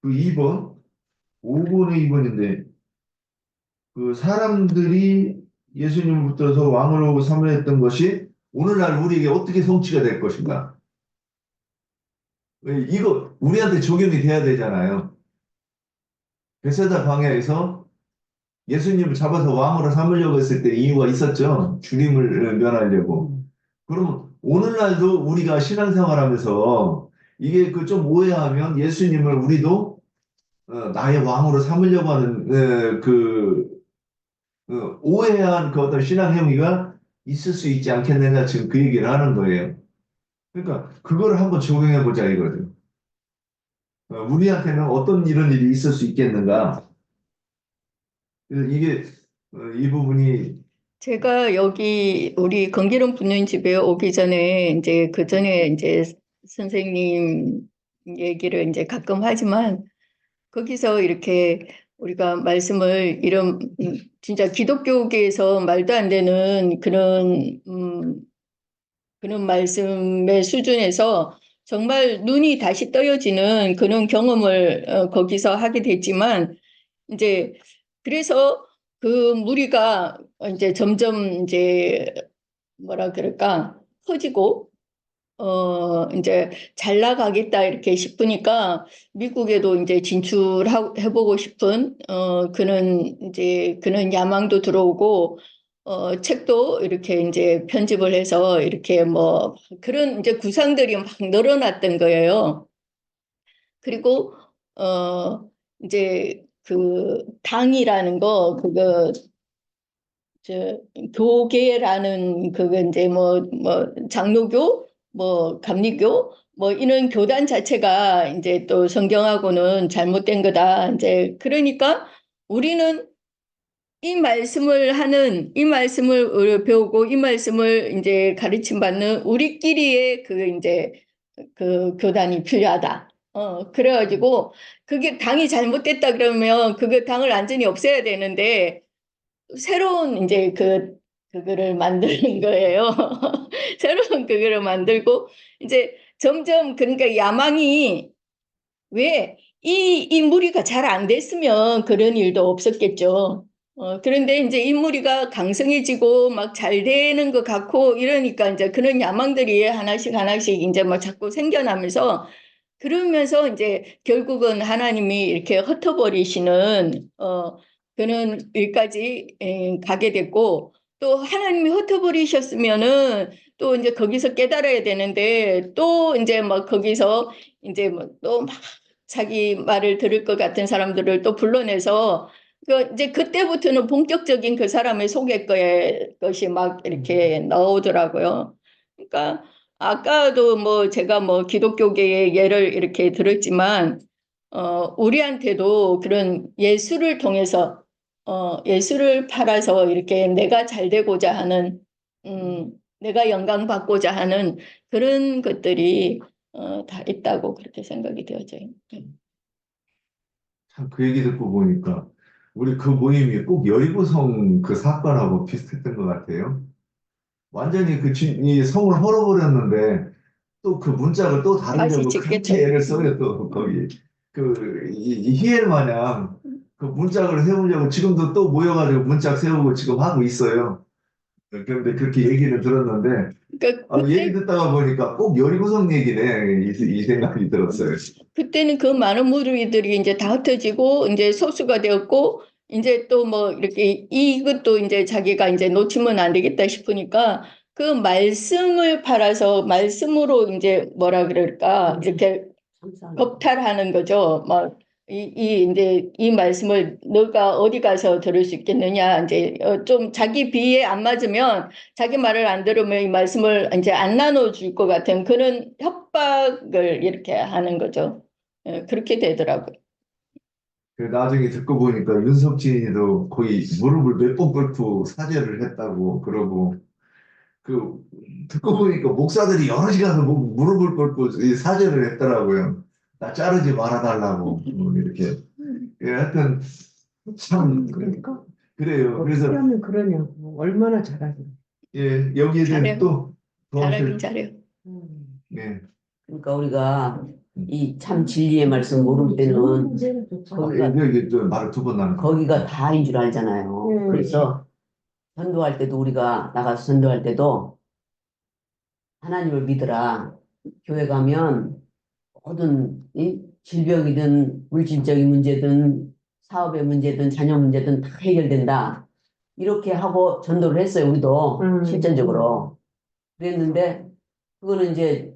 그 2번, 5번의 2번인데, 그 사람들이 예수님을 붙들어서 왕으로 삼으했던 것이 오늘날 우리에게 어떻게 성취가 될 것인가? 이거 우리한테 적용이 돼야 되잖아요. 베세다 광야에서 예수님을 잡아서 왕으로 삼으려고 했을 때 이유가 있었죠. 죽임을 면하려고. 그럼 오늘날도 우리가 신앙생활하면서 이게 그 좀 오해하면 예수님을 우리도 나의 왕으로 삼으려고 하는 오해한 그 어떤 신앙 행위가 있을 수 있지 않겠느냐 지금 그 얘기를 하는 거예요. 그러니까 그거를 한번 적용해 보자 이거죠. 우리한테는 어떤 이런 일이 있을 수 있겠는가? 그래서 이게 이 부분이 제가 여기 우리 건기름 붓는 집에 오기 전에 이제 그 전에 이제 선생님 얘기를 이제 가끔 하지만 거기서 이렇게 우리가 말씀을 이런 진짜 기독교계에서 말도 안 되는 그런 말씀의 수준에서 정말 눈이 다시 떠여지는 그런 경험을 거기서 하게 됐지만 이제 그래서 그 무리가 이제 점점 이제 뭐라 그럴까 커지고 이제 잘 나가겠다 이렇게 싶으니까 미국에도 이제 진출해보고 싶은 그런 야망도 들어오고 책도 이렇게 이제 편집을 해서 이렇게 뭐 그런 이제 구상들이 막 늘어났던 거예요. 그리고 어 이제 그 당이라는 거 그거 저 교계라는 그거 이제 뭐 장로교 뭐 감리교 뭐 이런 교단 자체가 이제 또 성경하고는 잘못된 거다. 이제 그러니까 우리는 이 말씀을 배우고 이 말씀을 이제 가르침 받는 우리끼리의 그 이제 그 교단이 필요하다. 그래가지고 그게 당이 잘못됐다 그러면 그거 당을 완전히 없애야 되는데 새로운 이제 그거를 만드는 거예요. 새로운 그거를 만들고 이제 점점 그러니까 야망이 왜 이 무리가 잘 안 됐으면 그런 일도 없었겠죠. 그런데 이제 이 무리가 강성해지고 막 잘 되는 것 같고 이러니까 이제 그런 야망들이 하나씩 하나씩 이제 막 자꾸 생겨나면서 그러면서 이제 결국은 하나님이 이렇게 흩어버리시는 그런 일까지 가게 됐고 또 하나님이 흩어버리셨으면은 또 이제 거기서 깨달아야 되는데 또 이제 막 거기서 이제 뭐 또 막 자기 말을 들을 것 같은 사람들을 또 불러내서 이제 그때부터는 본격적인 그 사람의 속의 것이 막 이렇게 나오더라고요. 그러니까 아까도 뭐 제가 뭐 기독교계의 예를 이렇게 들었지만 우리한테도 그런 예수를 통해서 예수를 팔아서 이렇게 내가 잘 되고자 하는 내가 영광 받고자 하는 그런 것들이 다 있다고 그렇게 생각이 되어져요. 참 그 얘기 듣고 보니까 우리 그 모임이 꼭 여리고성 그 사건하고 비슷했던 것 같아요. 완전히 이 성을 헐어버렸는데 또 그 문짝을 또 다시 다루려고 짓겠죠. 그렇게 애를 써요 또 거기 이 히엘 마냥 그 문짝을 세우려고 지금도 또 모여가지고 문짝 세우고 지금 하고 있어요. 그런데 그렇게 얘기를 들었는데 그러니까 얘기 듣다가 보니까 꼭 여리고성 얘기네 이 생각이 들었어요. 그때는 그 많은 무리들이 이제 다 흩어지고 이제 소수가 되었고 이제 또 뭐 이렇게 이것도 이제 자기가 이제 놓치면 안 되겠다 싶으니까 그 말씀을 팔아서 말씀으로 이제 뭐라 그럴까 이렇게 겁탈하는 거죠. 막 이제 이 말씀을 너가 어디 가서 들을 수 있겠느냐. 이제 좀 자기 비에 안 맞으면 자기 말을 안 들으면 이 말씀을 이제 안 나눠줄 것 같은 그런 협박을 이렇게 하는 거죠. 그렇게 되더라고요. 나중에 듣고 보니까 윤석진이도 거의 무릎을 몇 번 꿇고 사죄를 했다고 그러고 그 듣고 보니까 목사들이 여러 시간 무릎을 꿇고 이 사죄를 했더라고요. 나 자르지 말아달라고 이렇게. 예, 하여튼 참 그러니까 그래요. 어떻게 그래서 하면 그러냐고 얼마나 잘하지. 여기에 대해서 잘해요. 또 더 잘하긴 하실 잘해요. 음. 예. 그러니까 우리가 이 참 진리의 말씀 모를 때는 문제는 좋죠. 거기가 이게 또 말을 두 번 나눈 거. 거기가 다인 줄 알잖아요. 그래서 전도할 때도 우리가 나가서 전도할 때도 하나님을 믿으라. 교회 가면 모든 이 질병이든 물질적인 문제든 사업의 문제든 자녀 문제든 다 해결된다. 이렇게 하고 전도를 했어요. 우리도 실전적으로. 그랬는데 그거는 이제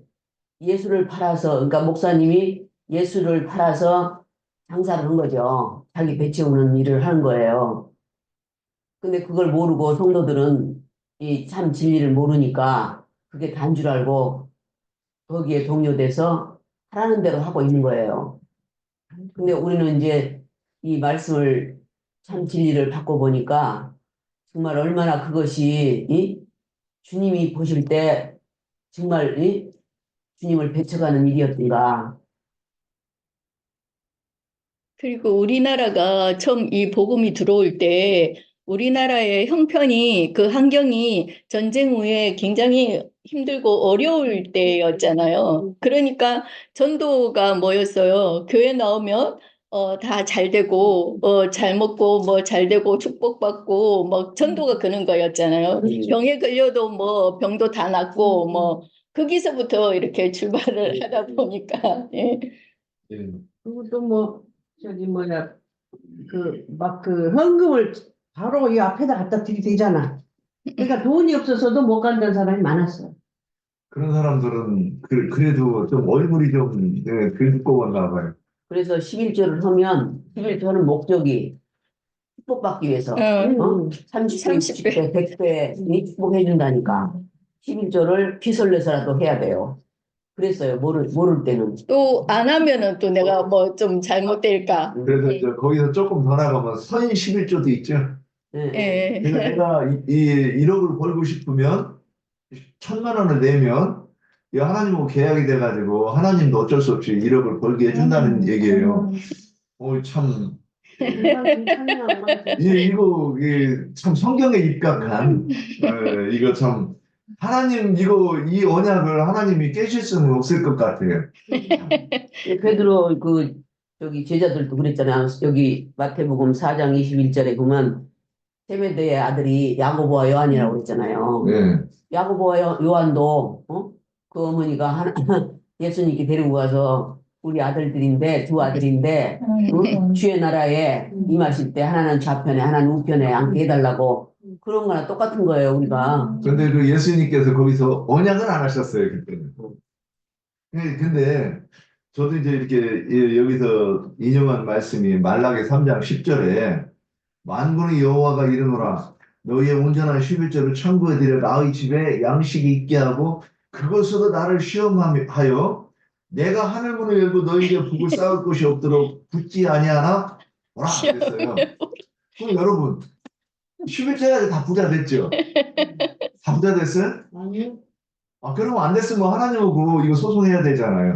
예수를 팔아서 그러니까 목사님이 예수를 팔아서 장사를 한 거죠. 자기 배 채우는 일을 하는 거예요. 근데 그걸 모르고 성도들은 이 참 진리를 모르니까 그게 단 줄 알고 거기에 동요돼서 하라는 대로 하고 있는 거예요. 근데 우리는 이제 이 말씀을 참 진리를 받고 보니까 정말 얼마나 그것이 이 주님이 보실 때 정말 이 주님을 배쳐가는 일이었던가. 그리고 우리나라가 처음 이 복음이 들어올 때 우리나라의 형편이 그 환경이 전쟁 후에 굉장히 힘들고 어려울 때였잖아요. 그러니까 전도가 뭐였어요? 교회 나오면 다 잘 되고 잘 먹고 뭐 잘 되고 축복받고 뭐 전도가 그런 거였잖아요. 병에 걸려도 뭐 병도 다 낫고 뭐 거기서부터 이렇게 출발을 하다 보니까 예. 예. 그리고 또 뭐 저기 뭐야 막 그 헌금을 바로 이 앞에다 갖다 들이대잖아. 그러니까 돈이 없어서도 못 간다는 사람이 많았어. 그런 사람들은 그래도 좀 얼굴이 좀 두꺼웠나 봐요. 그래서 11조를 하면 11조는 목적이 축복받기 위해서 어, 30배, 60배, 100배 축복해 준다니까 11조를 피설 내서라도 해야 돼요. 그랬어요. 모를 때는. 또 안 하면은 또 내가 뭐 좀 잘못될까. 그래서 이제 거기서 조금 더 나가면 서인 11조도 있죠. 네. 그래서 예. 내가 1억을 벌고 싶으면 1,000만 원을 내면 이 하나님하고 계약이 돼가지고 하나님도 어쩔 수 없이 1억을 벌게 해준다는 얘기예요. 참 이게 참 성경에 입각한 이거 참 하나님 이거 이 언약을 하나님이 깨실 수는 없을 것 같아요. 베드로 저기 제자들도 그랬잖아요. 여기 마태복음 4장 21절에 보면 세베대의 아들이 야고보와 요한이라고 그랬잖아요. 네. 야고보와 요한도 그 어머니가 예수님께 데리고 가서 우리 아들들인데 두 아들인데 주의 나라에 임하실 때 하나는 좌편에 하나는 우편에 앉게 해달라고 그런 거나 똑같은 거예요. 우리가. 그런데 그 예수님께서 거기서 언약은 안 하셨어요 그때는. 근데 저도 이제 이렇게 여기서 인용한 말씀이 말라기 3장 10절에 만군의 여호와가 이르노라 너희의 온전한 11조를 청구해 드려 나의 집에 양식이 있게 하고 그것으로 나를 시험하여 내가 하늘문을 열고 너희에게 북을 쌓을 곳이 없도록 붙지 아니하나 뭐라 그랬어요. 그럼 여러분 11조까지 다 부자 됐죠? 다 부자 됐어요? 아니요. 그러면 안 됐으면 하나님하고 이거 소송해야 되잖아요.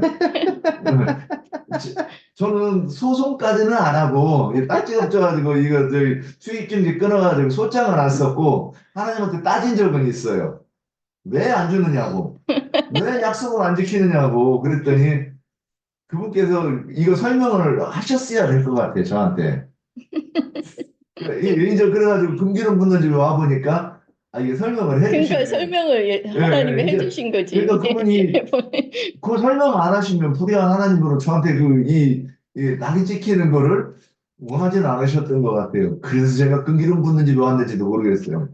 저는 소송까지는 안 하고 딱지가 없어가지고 이거 수익증지 끊어가지고 소장을 안 썼고 하나님한테 따진 적은 있어요. 왜 안 주느냐고, 왜 약속을 안 지키느냐고 그랬더니 그분께서 이거 설명을 하셨어야 될 것 같아요 저한테. 이제 그래가지고 금기름 붓는 집에 와 보니까 이게 설명을 그러니까 해주시네. 설명을 하나님이 이제 해주신 거지. 그러니까 그분이 그 설명 안 하시면 불의한 하나님으로 저한테 이 낙이 찍히는 거를 원하지는 않으셨던 것 같아요. 그래서 제가 금기름 붓는 집에 왔는지도 모르겠어요.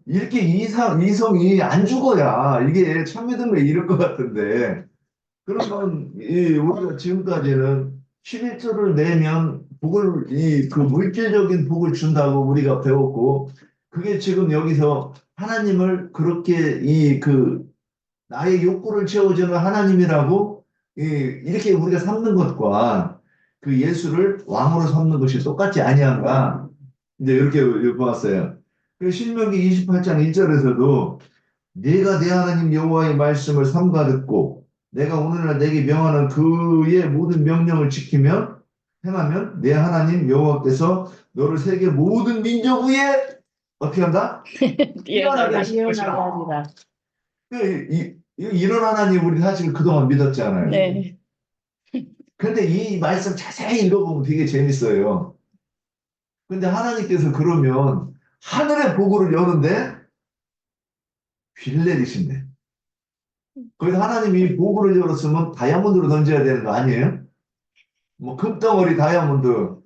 이렇게 이성이 안 죽어야 이게 참 믿음에 이를 것 같은데 그러면 우리가 지금까지는 11조를 내면 복을 그 물질적인 복을 준다고 우리가 배웠고 그게 지금 여기서 하나님을 그렇게 나의 욕구를 채워주는 하나님이라고 이렇게 우리가 삼는 것과 그 예수를 왕으로 삼는 것이 똑같지 아니한가 이제 이렇게 보았어요. 그 신명기 28장 1절에서도 내가 내 하나님 여호와의 말씀을 삼가 듣고 내가 오늘날 내게 명하는 그의 모든 명령을 지키면 행하면 내 하나님 여호와께서 너를 세계 모든 민족 위에 어떻게 한다? 뛰어나게 하실 것이라. 이런 하나님 우리 사실 그동안 믿었잖아요. 네. 근데 이 말씀 자세히 읽어보면 되게 재밌어요. 근데 하나님께서 그러면 하늘의 보고를 여는데 비를 내리신대. 그래서 하나님이 보고를 열었으면 다이아몬드로 던져야 되는 거 아니에요? 뭐 금덩어리 다이아몬드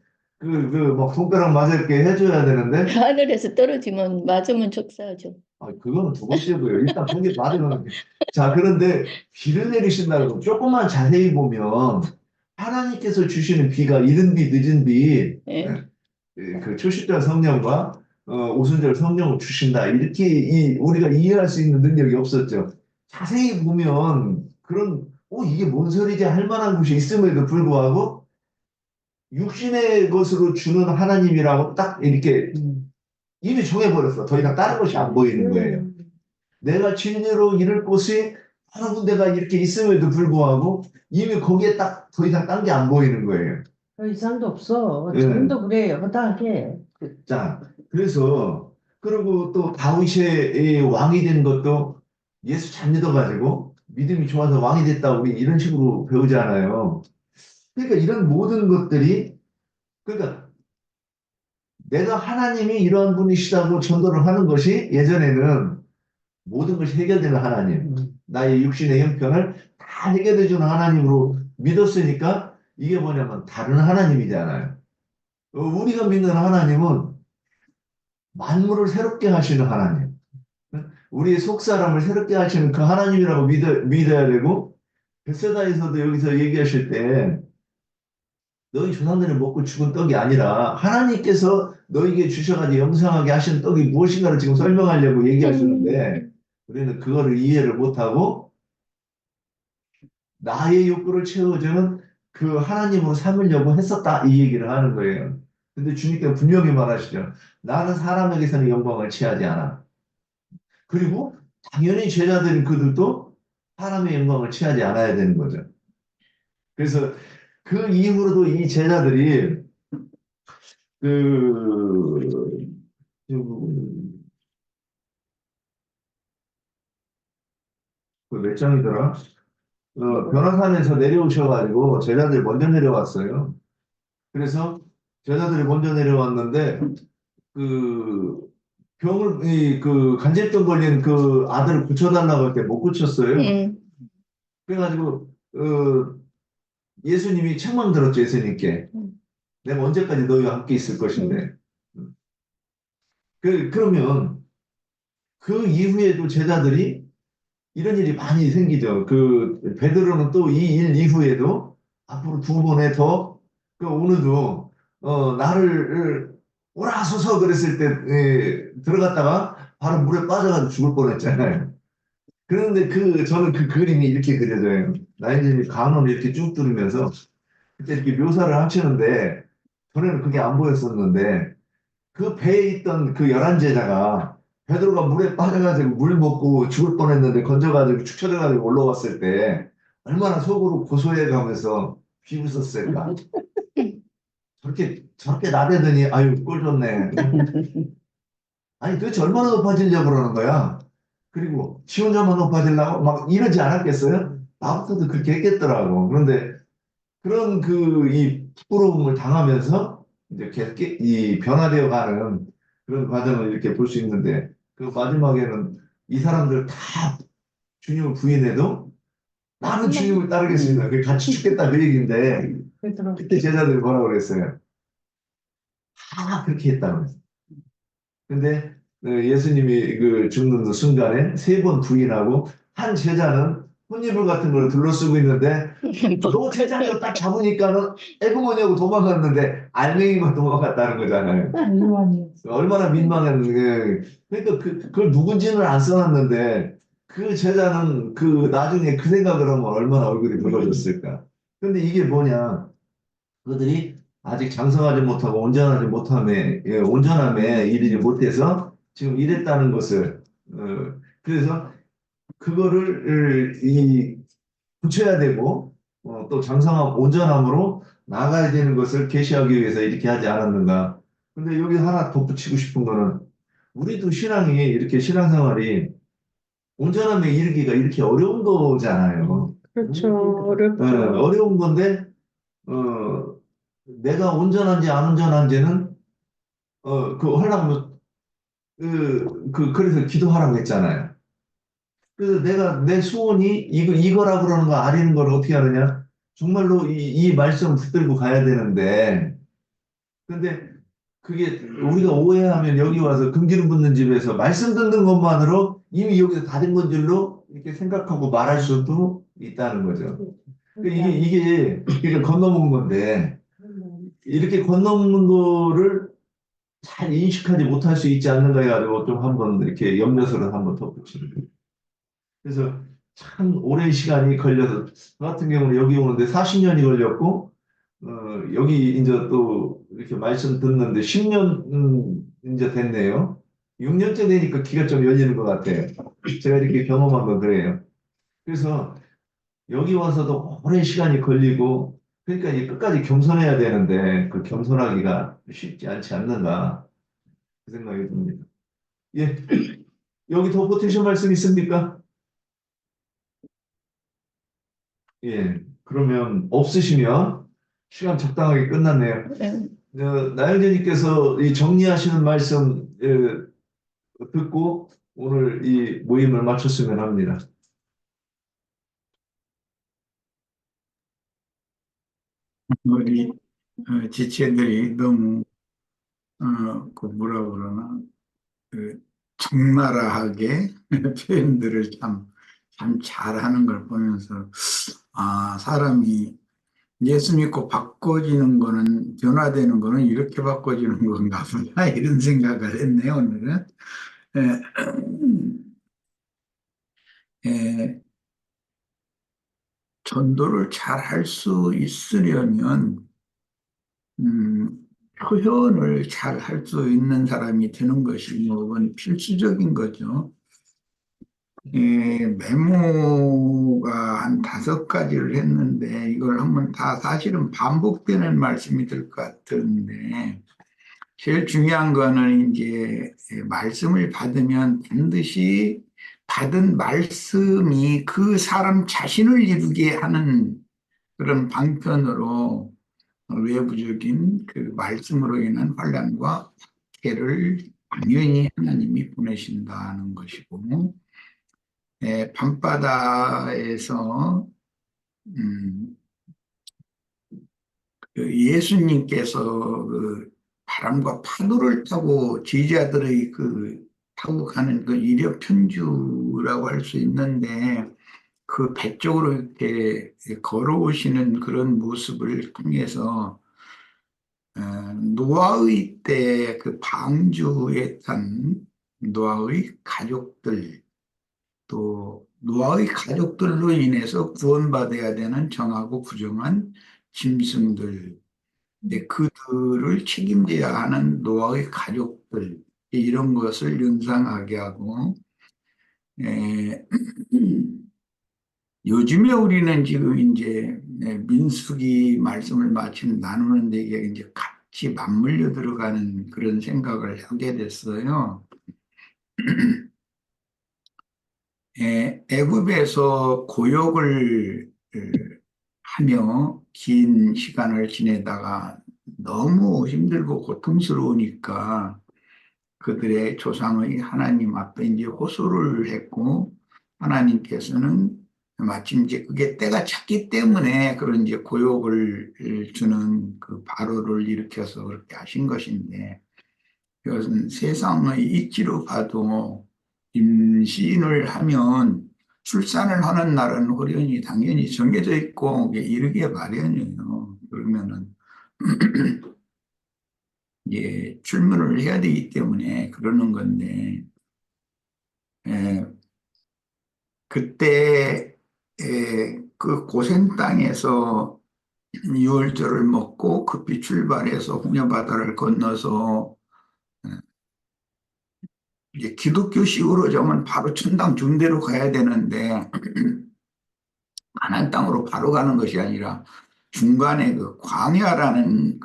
막 손가락 맞을게 해줘야 되는데 하늘에서 떨어지면 맞으면 족사하죠. 그거는 두 번째고요. 일단 그게 맞으면 자 그런데 비를 내리신다고 조금만 자세히 보면 하나님께서 주시는 비가 이른 비 늦은 비 예. 그 초실절 성령과 오순절 성령을 주신다 이렇게 우리가 이해할 수 있는 능력이 없었죠. 자세히 보면 그런 이게 뭔 소리지 할 만한 것이 있음에도 불구하고 육신의 것으로 주는 하나님이라고 딱 이렇게 이미 정해버렸어. 더 이상 다른 것이 안 보이는 거예요. 내가 진리로 이룰 곳이 여러 군데가 이렇게 있음에도 불구하고 이미 거기에 딱 더 이상 딴 게 안 보이는 거예요. 더 이상도 없어. 예. 지금도 그래. 허다하게. 자, 그래서 그리고 또 다윗의 왕이 된 것도 예수 잘 믿어가지고 믿음이 좋아서 왕이 됐다 우리 이런 식으로 배우잖아요. 그러니까 이런 모든 것들이 그러니까 내가 하나님이 이러한 분이시다고 전도를 하는 것이 예전에는 모든 것이 해결되는 하나님, 나의 육신의 형편을 다 해결해 주는 하나님으로 믿었으니까 이게 뭐냐면 다른 하나님이잖아요. 우리가 믿는 하나님은 만물을 새롭게 하시는 하나님, 우리의 속사람을 새롭게 하시는 그 하나님이라고 믿어야 되고 베세다에서도 여기서 얘기하실 때 너희 조상들이 먹고 죽은 떡이 아니라 하나님께서 너에게 주셔가지고 영생하게 하신 떡이 무엇인가를 지금 설명하려고 얘기하시는데 우리는 그거를 이해를 못하고 나의 욕구를 채워주는 그 하나님으로 삼으려고 했었다 이 얘기를 하는 거예요. 근데 주님께서 분명히 말하시죠. 나는 사람에게서는 영광을 취하지 않아. 그리고 당연히 제자들인 그들도 사람의 영광을 취하지 않아야 되는 거죠. 그래서 그 이후로도 이 제자들이 그, 몇 장이더라? 변화산에서 내려오셔가지고 제자들이 먼저 내려왔어요. 그래서 제자들이 먼저 내려왔는데 그 그 간질병 걸린 그 아들을 고쳐달라고 할 때 못 고쳤어요. 그래가지고 예수님이 책망 들었죠. 예수님께 내가 언제까지 너희와 함께 있을 것인데 그러면 그 이후에도 제자들이 이런 일이 많이 생기죠. 그 베드로는 또 이 일 이후에도 앞으로 두 번에 더 오늘도 나를 오라소서 그랬을 때 들어갔다가 바로 물에 빠져가지고 죽을 뻔했잖아요. 그런데 저는 그 그림이 이렇게 그려져요. 나인님이 강론을 이렇게 쭉 들으면서 그때 이렇게 묘사를 하시는데 전에는 그게 안 보였었는데 그 배에 있던 그 11제자가 베드로가 물에 빠져가지고 물 먹고 죽을 뻔했는데 건져가지고 축 처져가지고 올라왔을 때 얼마나 속으로 고소해가면서 비웃었을까. 저렇게 나대더니 아유 꼴 좋네. 아니 도대체 얼마나 높아지려고 그러는 거야. 그리고 지 혼자만 높아지려고 막 이러지 않았겠어요? 나부터도 그렇게 했겠더라고. 그런데 그런 이 부끄러움을 당하면서 이제 계속 이 변화되어 가는 그런 과정을 이렇게 볼 수 있는데 그 마지막에는 이 사람들 다 주님을 부인해도 나는 주님을 따르겠습니다. 그 같이 죽겠다 그 얘기인데 그때 제자들이 뭐라고 그랬어요? 다 그렇게 했다고 그랬어요. 근데 예수님이 그 죽는 순간에 3번 부인하고 한 제자는 혼이불 같은 걸 둘러쓰고 있는데 너 제자리로 딱 잡으니까는 에그머니하고 도망갔는데 알맹이만 도망갔다는 거잖아요. 얼마나 민망했는데 그러니까 그걸 누군지는 안 써놨는데 그 제자는 나중에 그 생각을 하면 얼마나 얼굴이 붉어졌을까. 근데 이게 뭐냐 그들이 아직 장성하지 못하고 온전함에 이르지 못해서 지금 이랬다는 것을 그래서 그거를 붙여야 되고 또 장성함 온전함으로 나가야 되는 것을 계시하기 위해서 이렇게 하지 않았는가. 근데 여기 하나 덧붙이고 싶은 거는 우리도 신앙이 이렇게 신앙생활이 온전함에 이르기가 이렇게 어려운 거잖아요. 그렇죠. 어렵죠. 어려운 건데 어, 내가 운전한지 안 운전한지는 하려면 그래서 기도하라고 했잖아요. 그래서 내가 내 소원이 이거라고 그러는 거 아니는 걸 어떻게 하느냐? 정말로 이 말씀 붙들고 가야 되는데, 근데 그게 우리가 오해하면 여기 와서 금기름 붓는 집에서 말씀 듣는 것만으로 이미 여기서 다 된 건 줄로 이렇게 생각하고 말할 수도 있다는 거죠. 이게 건너먹는 건데, 이렇게 건너먹는 거를 잘 인식하지 못할 수 있지 않는가 해가지고 좀 한번 이렇게 염려스러워 한번 덧붙이는 거예요. 그래서 참 오랜 시간이 걸려서 저 같은 경우는 여기 오는데 40년이 걸렸고 여기 이제 또 이렇게 말씀 듣는데 10년 이제 됐네요. 6년째 되니까 귀가 좀 열리는 것 같아요. 제가 이렇게 경험한 건 그래요. 그래서 여기 와서도 오랜 시간이 걸리고 그러니까 이 끝까지 겸손해야 되는데 그 겸손하기가 쉽지 않지 않는가 그 생각이 듭니다. 예, 여기 덧붙이실 말씀 있습니까? 예, 그러면 없으시면 시간 적당하게 끝났네요. 네. 나영재님께서 이 정리하시는 말씀 듣고 오늘 이 모임을 마쳤으면 합니다. 우리 지체들이 너무 그 뭐라 그러나 그 적나라하게 표현들을 참 잘하는 걸 보면서 사람이 예수 믿고 바꿔지는 거는 변화되는 거는 이렇게 바꿔지는 건가 보다 이런 생각을 했네요 오늘은. 에, 에, 전도를 잘 할 수 있으려면 음, 표현을 잘 할 수 있는 사람이 되는 것이 그건 필수적인 거죠. 메모가 한 5가지를 했는데 이걸 한번 다 사실은 반복되는 말씀이 될 것 같은데 제일 중요한 거는 이제 말씀을 받으면 반드시 받은 말씀이 그 사람 자신을 이루게 하는 그런 방편으로 외부적인 그 말씀으로 인한 환난과 박해를 당연히 하나님이 보내신다는 것이고, 밤바다에서 그 예수님께서 그 바람과 파도를 타고 제자들의 타고 가는 그 이력 편주라고 할 수 있는데 그 배 쪽으로 이렇게 걸어오시는 그런 모습을 통해서 노아의 때 그 방주에 탄 노아의 가족들 또 노아의 가족들로 인해서 구원받아야 되는 정하고 부정한 짐승들 그들을 책임져야 하는 노아의 가족들 이런 것을 연상하게 하고 요즘에 우리는 지금 이제 민수기 말씀을 마침 나누는데 이게 이제 같이 맞물려 들어가는 그런 생각을 하게 됐어요. 애굽에서 고역을 하며 긴 시간을 지내다가 너무 힘들고 고통스러우니까 그들의 조상의 하나님 앞에 이제 호소를 했고 하나님께서는 마침 이제 그게 때가 찼기 때문에 그런 이제 고역을 주는 그 바로를 일으켜서 그렇게 하신 것인데 이것은 세상의 이치로 봐도 임신을 하면 출산을 하는 날은 호련히 당연히 정해져 있고 이르게 마련이에요. 그러면은 예, 출문을 해야 되기 때문에 그러는 건데 그때 그 고센 땅에서 유월절을 먹고 급히 출발해서 홍해 바다를 건너서 이제 기독교식으로 자면 바로 천당 중대로 가야 되는데 가나안 땅으로 바로 가는 것이 아니라 중간에 그 광야라는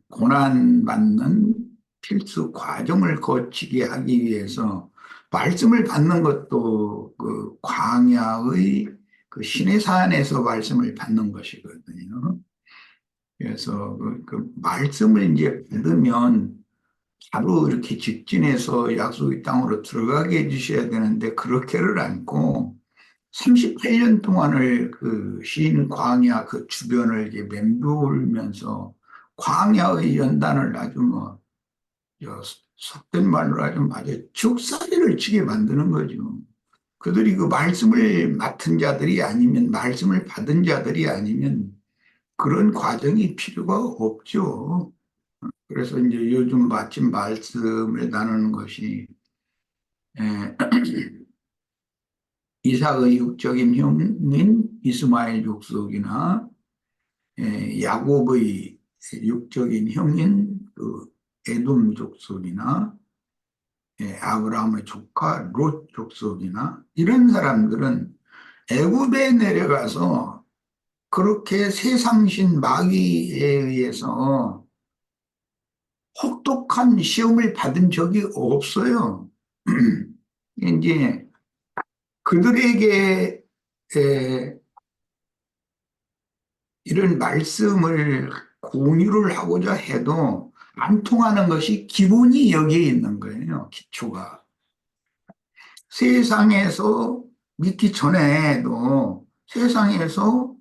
고난받는 필수 과정을 거치게 하기 위해서 말씀을 받는 것도 그 광야의 그 신의 산에서 말씀을 받는 것이거든요. 그래서 그 말씀을 이제 받으면 바로 이렇게 직진해서 약속의 땅으로 들어가게 해주셔야 되는데 그렇게를 않고 38년 동안을 그 신 광야 그 주변을 이제 맴돌면서 광야의 연단을 아주 뭐 속된 말로 아주 죽살이를 치게 만드는 거죠. 그들이 그 말씀을 맡은 자들이 아니면 말씀을 받은 자들이 아니면 그런 과정이 필요가 없죠. 그래서 이제 요즘 마침 말씀을 나누는 것이 에, 이삭의 육적인 형인 이스마엘 족속이나 야곱의 육적인 형인 그 에돔 족속이나 아브라함의 조카 롯 족속이나 이런 사람들은 애굽에 내려가서 그렇게 세상신 마귀에 의해서 혹독한 시험을 받은 적이 없어요. 이제 그들에게 이런 말씀을 공유를 하고자 해도 안 통하는 것이 기본이 여기에 있는 거예요. 기초가. 세상에서 믿기 전에도 세상에서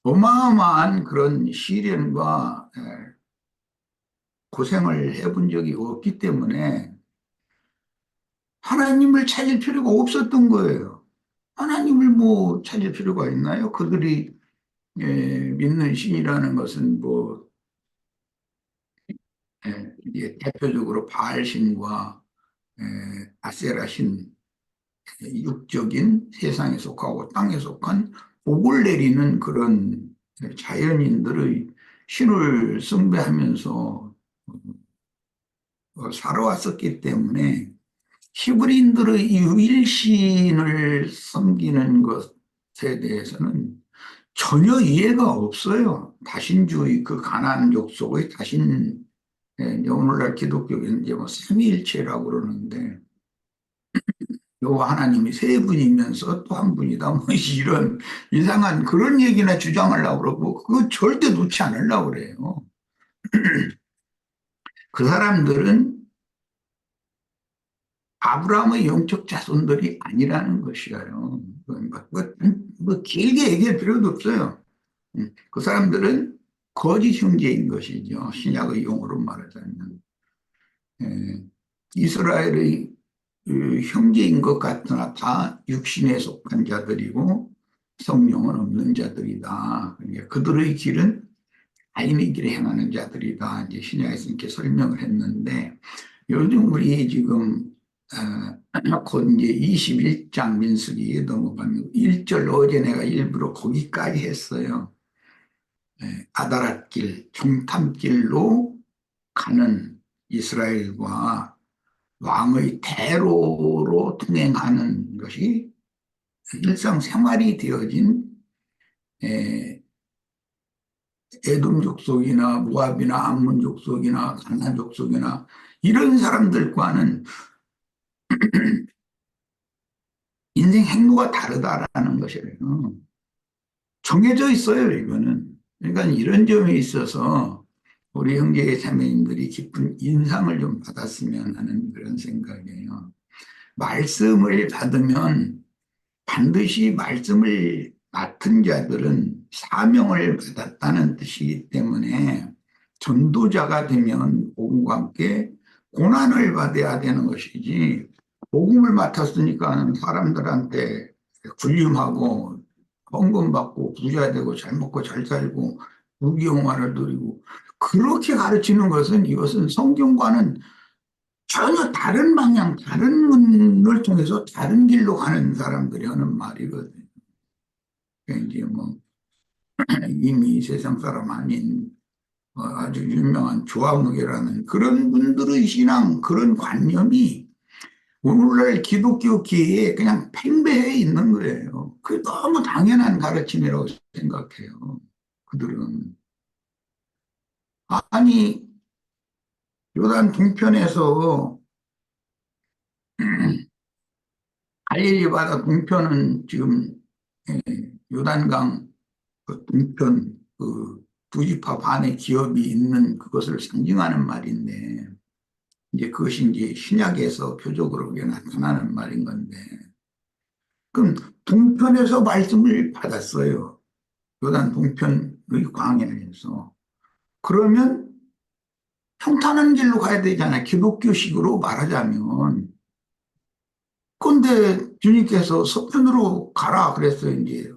어마어마한 그런 시련과 고생을 해본 적이 없기 때문에 하나님을 찾을 필요가 없었던 거예요. 하나님을 뭐 찾을 필요가 있나요? 그들이 믿는 신이라는 것은 뭐 이제 대표적으로 바알신과 아세라신 육적인 세상에 속하고 땅에 속한 복을 내리는 그런 자연인들의 신을 숭배하면서 살아왔었기 때문에 히브리인들의 유일신을 섬기는 것에 대해서는 전혀 이해가 없어요. 다신주의 그 가나안 족속의 다신 오늘날 기독교는 이제 뭐 삼위일체라고 그러는데 요 하나님이 세 분이면서 또 한 분이다 뭐 이런 이상한 그런 얘기나 주장하려고 그러고 그거 절대 놓지 않으려고 그래요. 그 사람들은 아브라함의 영적 자손들이 아니라는 것이에요. 뭐 길게 얘기할 필요도 없어요. 그 사람들은 거짓 형제인 것이죠. 신약의 용어로 말하자면. 이스라엘의 형제인 것 같으나 다 육신에 속한 자들이고 성령은 없는 자들이다. 그러니까 그들의 길은 가인의 길에 행하는 자들이다. 이제 신약에서 이렇게 설명을 했는데 요즘 우리 지금 곧 이제 21장 민수기에 넘어가면 1절 어제 내가 일부러 거기까지 했어요. 아다랏길, 종탐길로 가는 이스라엘과 왕의 대로로 통행하는 것이 일상생활이 되어진 에돔 족속이나 모압이나 암몬 족속이나 가나안 족속이나 이런 사람들과는 인생 행로가 다르다라는 것이에요. 정해져 있어요, 이거는. 그러니까 이런 점에 있어서 우리 형제 자매님들이 깊은 인상을 좀 받았으면 하는 그런 생각이에요. 말씀을 받으면 반드시 말씀을 맡은 자들은 사명을 받았다는 뜻이기 때문에 전도자가 되면 복음과 함께 고난을 받아야 되는 것이지 복음을 맡았으니까 사람들한테 군림하고 헌금 받고 부자 되고 잘 먹고 잘 살고 무기영화를 누리고 그렇게 가르치는 것은 이것은 성경과는 전혀 다른 방향, 다른 문을 통해서 다른 길로 가는 사람들이 하는 말이거든요. 그러니까 이제 뭐 이미 세상 사람 아닌 아주 유명한 조화무게라는 그런 분들의 신앙, 그런 관념이 오늘날 기독교계에 그냥 팽배해 있는 거예요. 그게 너무 당연한 가르침이라고 생각해요. 그들은. 아니, 요단 동편에서 갈릴리 바다 동편은 지금 요단강 그 동편 그 두 지파 반의 기업이 있는 그것을 상징하는 말인데 이제 그것이 이제 신약에서 표적으로 나타나는 말인 건데 그럼 동편에서 말씀을 받았어요. 요단 동편의 광야에서. 그러면 평탄한 길로 가야 되잖아요. 기독교식으로 말하자면. 그런데 주님께서 서편으로 가라 그랬어요. 이제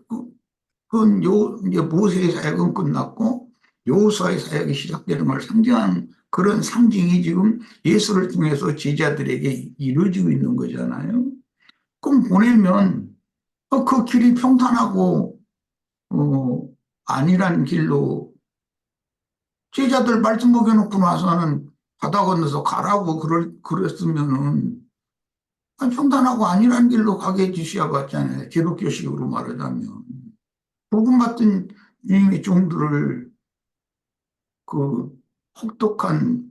그건 이제 모세의 사역은 끝났고 여호수아의 사역이 시작되는 걸 상징하는 그런 상징이 지금 예수를 통해서 제자들에게 이루어지고 있는 거잖아요. 그럼 보내면 그 길이 평탄하고 아니란 길로 제자들 말씀 먹여놓고 나서는 바다 건너서 가라고 그랬으면은 평탄하고 아니란 길로 가게 해주셔야 봤잖아요. 기독교식으로 말하자면. 복음 같은 주님의 종들을 그 혹독한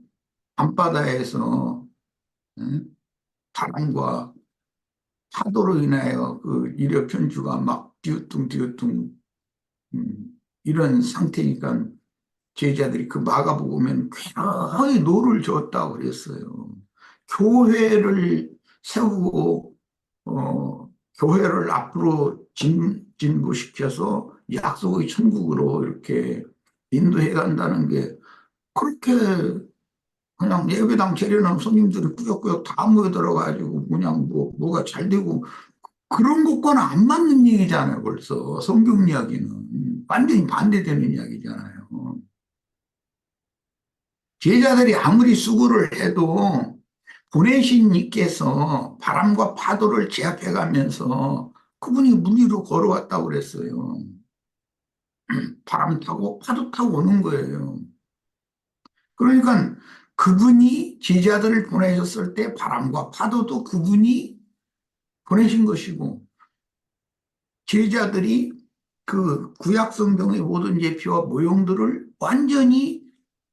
밤바다에서 바람과 파도로 인하여 그 이력 편주가 막 뒤우뚱 이런 상태니까 제자들이 그 마가복음에는 굉장히 노를 줬다고 그랬어요. 교회를 세우고 교회를 앞으로 진보시켜서 약속의 천국으로 이렇게 인도해 간다는 게 그렇게 그냥 예배당 차려놓은 손님들이 꾸역꾸역 다 모여들어가지고 그냥 뭐가 잘 되고 그런 것과는 안 맞는 얘기잖아요. 벌써 성경 이야기는 완전히 반대되는 이야기잖아요. 제자들이 아무리 수고를 해도 보내신 이께서 바람과 파도를 제압해 가면서 그분이 물 위로 걸어왔다고 그랬어요. 바람 타고 파도 타고 오는 거예요. 그러니까 그분이 제자들을 보내셨을 때 바람과 파도도 그분이 보내신 것이고 제자들이 그 구약 성경의 모든 예표와 모형들을 완전히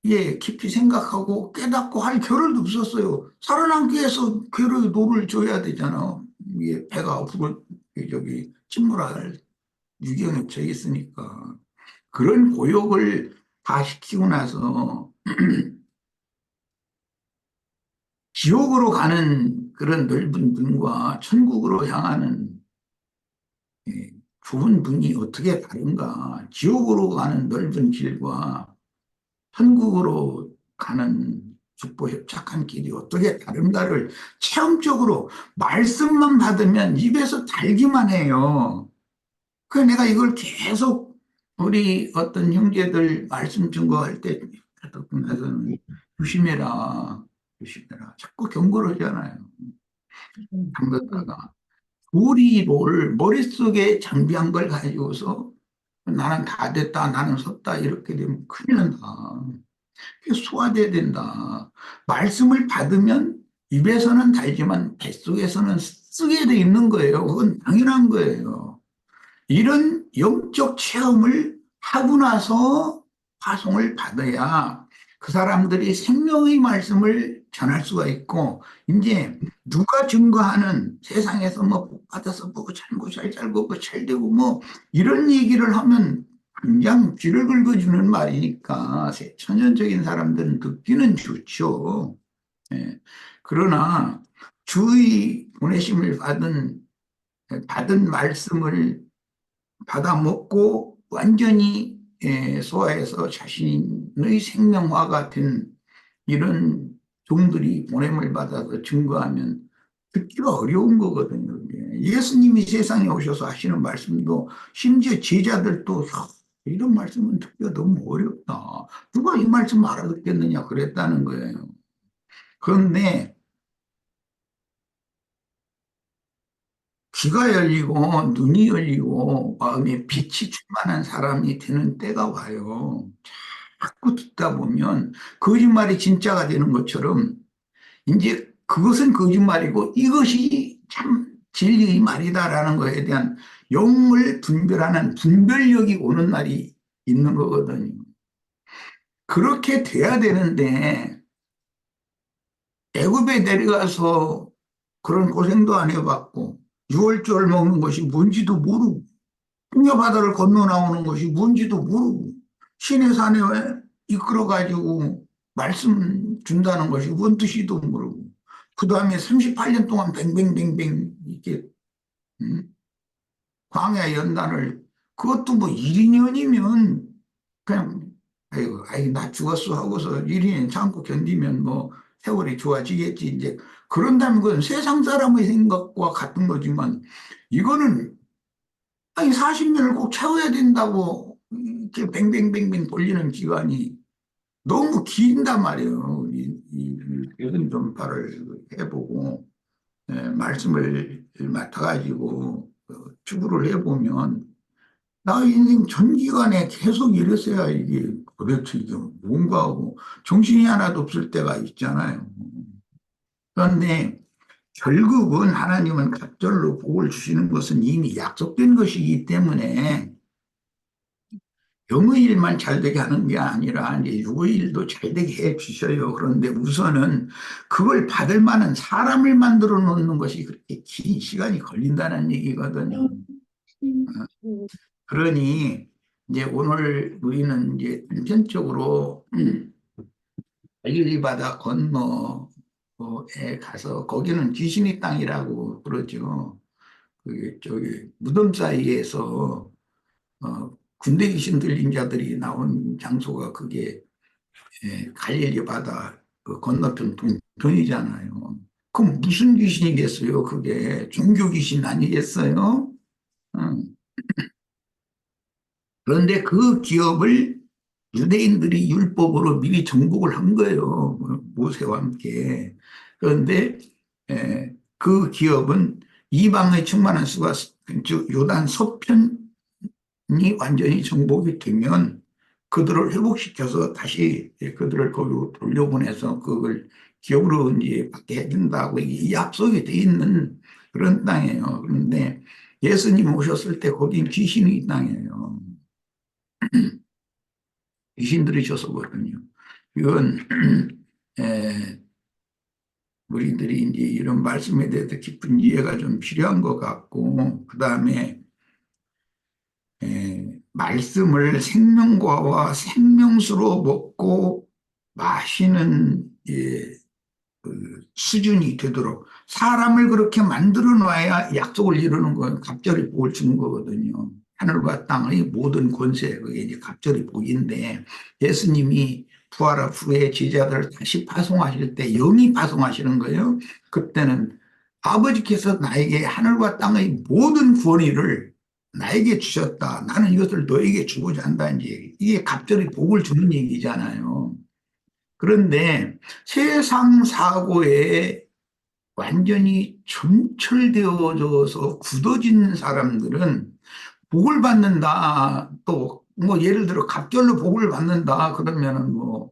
깊이 생각하고 깨닫고 할 겨를도 없었어요. 살아남기 위해서 괴로이 노를 줘야 되잖아. 이게 배가 앞으로 저기 침몰할 유경에 처해 있으니까. 그런 고역을 다 시키고 나서 지옥으로 가는 그런 넓은 문과 천국으로 향하는 좁은 문이 어떻게 다른가. 지옥으로 가는 넓은 길과 천국으로 가는 좁고 협착한 길이 어떻게 다른가를 체험적으로 말씀만 받으면 입에서 달기만 해요. 그래서 내가 이걸 계속 우리 어떤 형제들 말씀 증거할 때 듣고 나서는 조심해라, 조심해라. 자꾸 경고를 하잖아요. 당겼다가 도리를 머릿속에 장비한 걸 가지고서 나는 다 됐다, 나는 섰다 이렇게 되면 큰일 난다. 소화돼야 된다. 말씀을 받으면 입에서는 달지만 뱃속에서는 쓰게 돼 있는 거예요. 그건 당연한 거예요. 이런 영적 체험을 하고 나서 파송을 받아야 그 사람들이 생명의 말씀을 전할 수가 있고 이제 누가 증거하는 세상에서 뭐 복 받아서 뭐 잘 살고 뭐 잘 되고 뭐 이런 얘기를 하면 그냥 귀를 긁어주는 말이니까 천연적인 사람들은 듣기는 좋죠. 예. 그러나 주의 보내심을 받은 말씀을 받아 먹고 완전히 소화해서 자신의 생명화가 된 이런 종들이 보냄을 받아서 증거하면 듣기가 어려운 거거든요. 예수님이 세상에 오셔서 하시는 말씀도 심지어 제자들도 이런 말씀은 듣기가 너무 어렵다. 누가 이 말씀 알아듣겠느냐 그랬다는 거예요. 그런데 귀가 열리고 눈이 열리고 마음에 빛이 충만한 사람이 되는 때가 와요. 자꾸 듣다 보면 거짓말이 진짜가 되는 것처럼 이제 그것은 거짓말이고 이것이 참 진리의 말이다라는 것에 대한 영을 분별하는 분별력이 오는 날이 있는 거거든요. 그렇게 돼야 되는데 애굽에 내려가서 그런 고생도 안 해봤고 6월절 먹는 것이 뭔지도 모르고 풍요 바다를 건너 나오는 것이 뭔지도 모르고 신의 산에 이끌어가지고 말씀 준다는 것이 뭔 뜻이도 모르고 그 다음에 38년 동안 뱅뱅뱅뱅 이렇게 광야 연단을 그것도 뭐 1, 2년이면 그냥 아이고 나 죽었어 하고서 1, 2년 참고 견디면 뭐 세월이 좋아지겠지 이제 그런다면 그건 세상 사람의 생각과 같은 거지만 이거는 아니 40년을 꼭 채워야 된다고 이렇게 뱅뱅뱅뱅 돌리는 기간이 너무 긴단 말이에요. 이런 전파를 해보고 말씀을 맡아가지고 추구를 해보면 나 인생 전 기간에 계속 이랬어야 이게 도대체 이게 뭔가 하고 정신이 하나도 없을 때가 있잖아요. 그런데 결국은 하나님은 갑절로 복을 주시는 것은 이미 약속된 것이기 때문에 영의 일만 잘 되게 하는 게 아니라 이제 육의 일도 잘 되게 해 주셔요. 그런데 우선은 그걸 받을 만한 사람을 만들어 놓는 것이 그렇게 긴 시간이 걸린다는 얘기거든요. 그러니 이제 오늘 우리는 이제 단편적으로 갈릴리 바다 건너에 가서 거기는 귀신의 땅이라고 그러죠. 그게 저기 무덤 사이에서 군대 귀신 들린 자들이 나온 장소가 그게 갈릴리 바다 그 건너편 동편이잖아요. 그럼 무슨 귀신이겠어요? 그게 종교 귀신 아니겠어요? 응. 그런데 그 기업을 유대인들이 율법으로 미리 정복을 한 거예요. 모세와 함께. 그런데 그 기업은 이방의 충만한 수가 즉 요단 서편이 완전히 정복이 되면 그들을 회복시켜서 다시 그들을 거기로 돌려보내서 그걸 기업으로 이제 받게 해준다고 이 약속이 돼 있는 그런 땅이에요. 그런데 예수님 오셨을 때 거긴 귀신의 땅이에요. 귀신 들으셔서거든요. 이건 우리들이 이제 이런 말씀에 대해서 깊은 이해가 좀 필요한 것 같고 그 다음에 말씀을 생명과와 생명수로 먹고 마시는 그 수준이 되도록 사람을 그렇게 만들어 놔야 약속을 이루는 건 갑절의 복을 주는 거거든요. 하늘과 땅의 모든 권세 그게 이제 갑절의 복인데 예수님이 부활 후에 제자들을 다시 파송하실 때 영이 파송하시는 거예요. 그때는 아버지께서 나에게 하늘과 땅의 모든 권위를 나에게 주셨다. 나는 이것을 너에게 주고자 한다는 얘기. 이게 갑절의 복을 주는 얘기잖아요. 그런데 세상 사고에 완전히 점철되어져서 굳어진 사람들은 복을 받는다. 또 뭐 예를 들어 갑절로 복을 받는다. 그러면은 뭐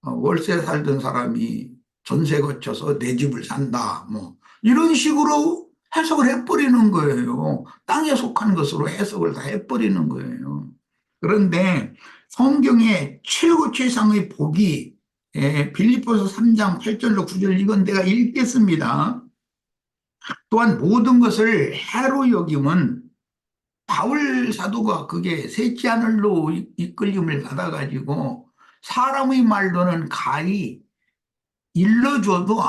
월세 살던 사람이 전세 거쳐서 내 집을 산다. 뭐 이런 식으로 해석을 해버리는 거예요. 땅에 속한 것으로 해석을 다 해버리는 거예요. 그런데 성경의 최고 최상의 복이 빌립보서 3장 8절로 9절 이건 내가 읽겠습니다. 또한 모든 것을 해로 여김은 바울 사도가 그게 셋째 하늘로 이끌림을 받아가지고 사람의 말로는 가히 일러줘도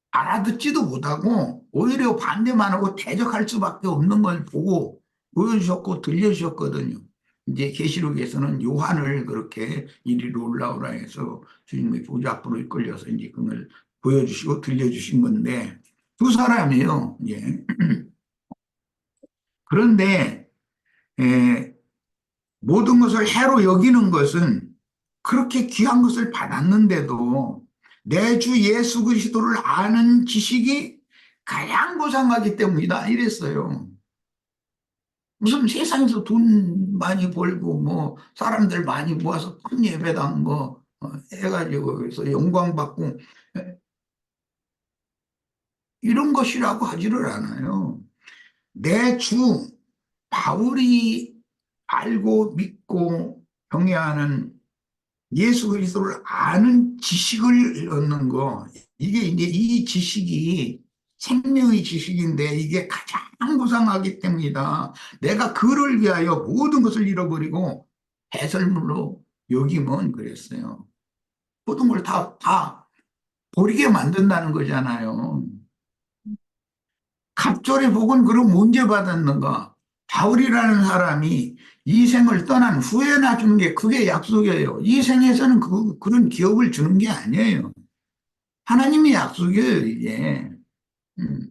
알아듣지도 못하고 오히려 반대만 하고 대적할 수밖에 없는 걸 보고 보여주셨고 들려주셨거든요. 이제 계시록에서는 요한을 그렇게 이리로 올라오라 해서 주님의 보좌 앞으로 이끌려서 이제 그걸 보여주시고 들려주신 건데 두 사람이에요. 예. 그런데 모든 것을 해로 여기는 것은 그렇게 귀한 것을 받았는데도 내 주 예수 그리스도를 아는 지식이 가장 고상하기 때문이다 이랬어요. 무슨 세상에서 돈 많이 벌고 뭐 사람들 많이 모아서 큰 예배당 뭐 해가지고 그래서 영광 받고 이런 것이라고 하지를 않아요. 내 주 바울이 알고 믿고 경외하는 예수 그리스도를 아는 지식을 얻는 거 이게 이제 이 지식이 생명의 지식인데 이게 가장 고상하기 때문이다. 내가 그를 위하여 모든 것을 잃어버리고 배설물로 여기면 그랬어요. 모든 걸 다 버리게 만든다는 거잖아요. 갑절의 복은 그럼 언제 받았는가? 바울이라는 사람이 이 생을 떠난 후에나 주는 게 그게 약속이에요. 이 생에서는 그런 기업을 주는 게 아니에요. 하나님의 약속이에요, 이게. 음.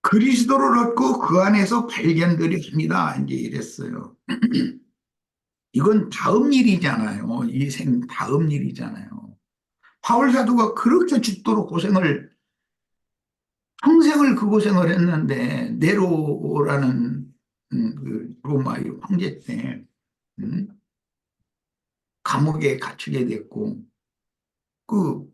그리스도를 얻고 그 안에서 발견들이 합니다. 이제 이랬어요. 이건 다음 일이잖아요. 이 생 다음 일이잖아요. 바울 사도가 그렇게 죽도록 평생을 그 고생을 했는데, 네로라는 그 로마의 황제 때 음, 감옥에 갇히게 됐고, 그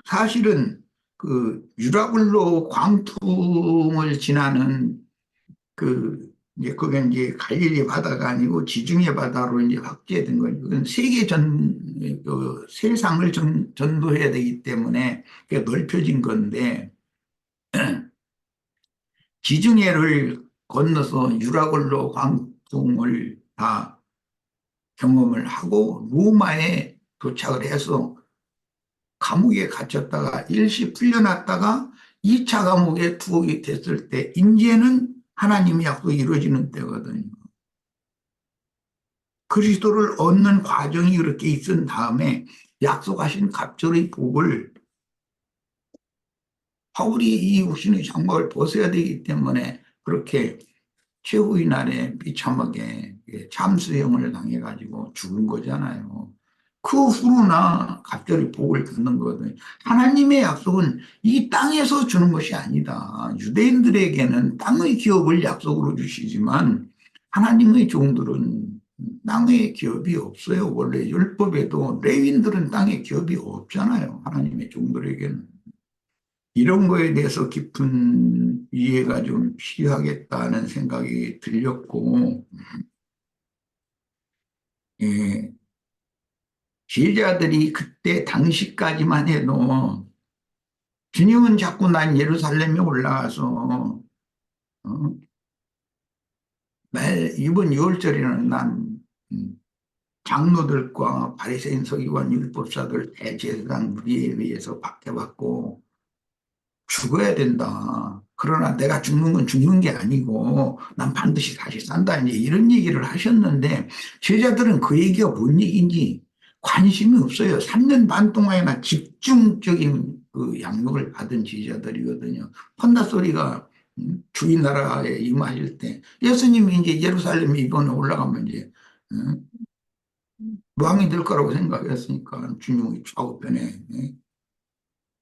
사실은 그 유라굴로 광풍을 지나는 이제 그게 이제 갈릴리 바다가 아니고 지중해 바다로 이제 확대된 거예요. 그건 세상을 전도해야 되기 때문에 그게 넓혀진 건데, 지중해를 건너서 유라굴로 광풍을 다 경험을 하고 로마에 도착을 해서 감옥에 갇혔다가 일시 풀려났다가 2차 감옥에 투옥이 됐을 때 이제는 하나님의 약속이 이루어지는 때거든요. 그리스도를 얻는 과정이 그렇게 있은 다음에 약속하신 갑절의 복을 바울이 이 육신의 장막을 벗어야 되기 때문에 그렇게 최후의 날에 비참하게 참수형을 당해가지고 죽은 거잖아요. 그 후로나 갑절의 복을 받는 거거든요. 하나님의 약속은 이 땅에서 주는 것이 아니다. 유대인들에게는 땅의 기업을 약속으로 주시지만 하나님의 종들은 땅의 기업이 없어요. 원래 율법에도 레위인들은 땅의 기업이 없잖아요. 하나님의 종들에게는. 이런 거에 대해서 깊은 이해가 좀 필요하겠다는 생각이 들렸고, 예, 제자들이 그때 당시까지만 해도 주님은 자꾸 난 예루살렘에 올라가서 매일 이번 6월절에는 난 장로들과 바리새인 서기관 율법사들 대제사장 무리에 의해서 박해받고 죽어야 된다. 그러나 내가 죽는 건 죽는 게 아니고 난 반드시 다시 산다. 이제 이런 얘기를 하셨는데 제자들은 그 얘기가 뭔 얘기인지 관심이 없어요. 3년 반 동안이나 집중적인 그 양육을 받은 제자들이거든요. 판다 소리가 주인 나라에 임하실 때 예수님이 이제 예루살렘에 이번에 올라가면 이제 왕이 될 거라고 생각했으니까 주님이 좌우편에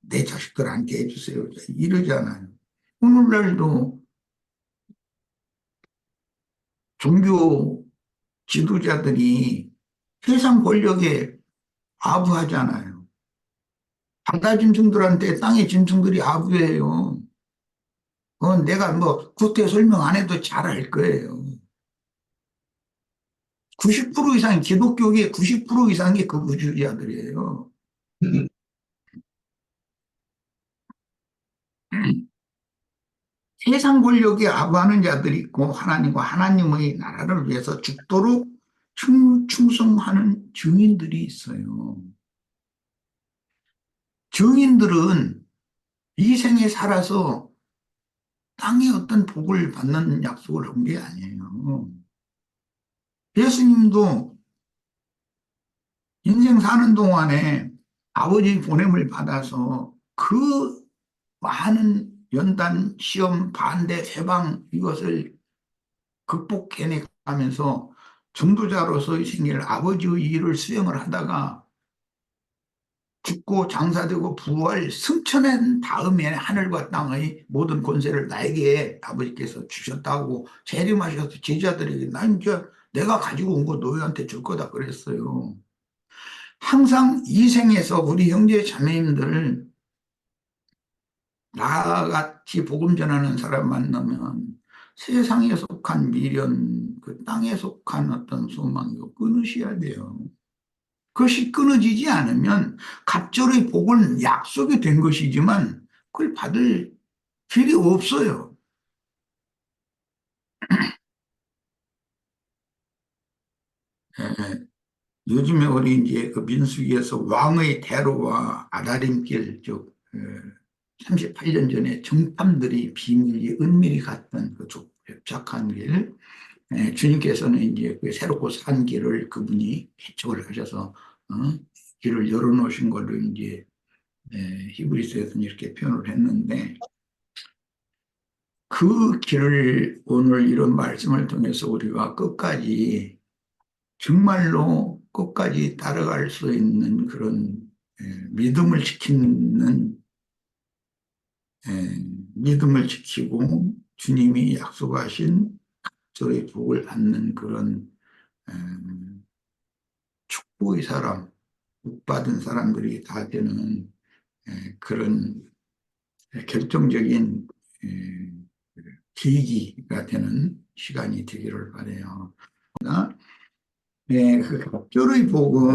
내 자식들한테 해주세요. 이러잖아요. 오늘날도 종교 지도자들이 세상 권력에 아부하잖아요. 바다 짐승들한테 땅의 짐승들이 아부해요. 그건 내가 뭐 구태 설명 안 해도 잘 알 거예요. 90% 이상, 기독교계의 90% 이상이 극우주의자들이에요. 세상 권력에 아부하는 자들이 있고 하나님과 하나님의 나라를 위해서 죽도록 충성하는 증인들이 있어요. 증인들은 이 생에 살아서 땅에 어떤 복을 받는 약속을 한 게 아니에요. 예수님도 인생 사는 동안에 아버지 보냄을 받아서 그 많은 연단, 시험, 반대, 해방 이것을 극복해내가면서 전도자로서의 생애를 아버지의 일을 수행을 하다가 죽고 장사되고 부활 승천한 다음에 하늘과 땅의 모든 권세를 나에게 아버지께서 주셨다고 재림하셔서 제자들에게 난 이제 내가 가지고 온 거 너희한테 줄 거다 그랬어요. 항상 이 생에서 우리 형제 자매님들 나같이 복음 전하는 사람 만나면 세상에 속한 미련, 그 땅에 속한 어떤 소망 이거 끊으셔야 돼요. 그것이 끊어지지 않으면 갑절의 복은 약속이 된 것이지만 그걸 받을 길이 없어요. 예, 요즘에 우리 이제 그 민수기에서 왕의 대로와 아다림길 즉 38년 전에 정탐들이 비밀리 은밀히 갔던 그 좁작한 길, 주님께서는 이제 그 새롭고 산 길을 그분이 개척을 하셔서 어? 길을 열어놓으신 걸로 이제 히브리서에서는 이렇게 표현을 했는데 그 길을 오늘 이런 말씀을 통해서 우리가 끝까지 정말로 끝까지 따라갈 수 있는 그런 믿음을 지키는 믿음을 지키고 주님이 약속하신 저의 복을 받는 그런 에, 축복의 사람, 복 받은 사람들이 다 되는 그런 결정적인 계기가 되는 시간이 되기를 바라요. 네, 그 갑절의 복은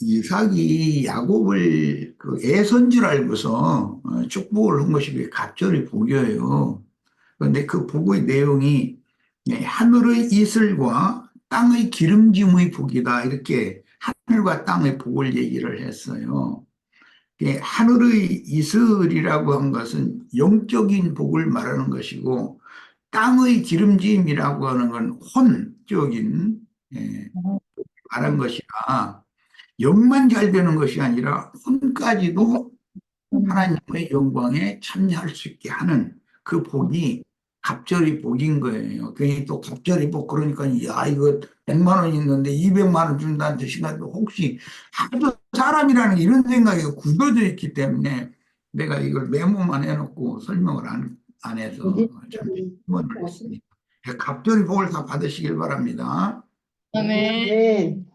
이삭이 야곱을 그 애선 줄 알고서 축복을 한 것이 그 갑절의 복이에요. 그런데 그 복의 내용이 하늘의 이슬과 땅의 기름짐의 복이다. 이렇게 하늘과 땅의 복을 얘기를 했어요. 하늘의 이슬이라고 한 것은 영적인 복을 말하는 것이고 땅의 기름짐이라고 하는 건 혼적인 말한 것이라 영만 잘 되는 것이 아니라 혼까지도 하나님의 영광에 참여할 수 있게 하는 그 복이 갑절의 복인 거예요. 괜히 또 갑절의 복 그러니까 야 이거 100만 원 있는데 200만 원 준다는 생각도 혹시 하도 사람이라는 이런 생각이 굳어져 있기 때문에 내가 이걸 메모만 해놓고 설명을 안 해서 참 질문을 했습니다. 갑절의 복을 다 받으시길 바랍니다. 아멘. 네.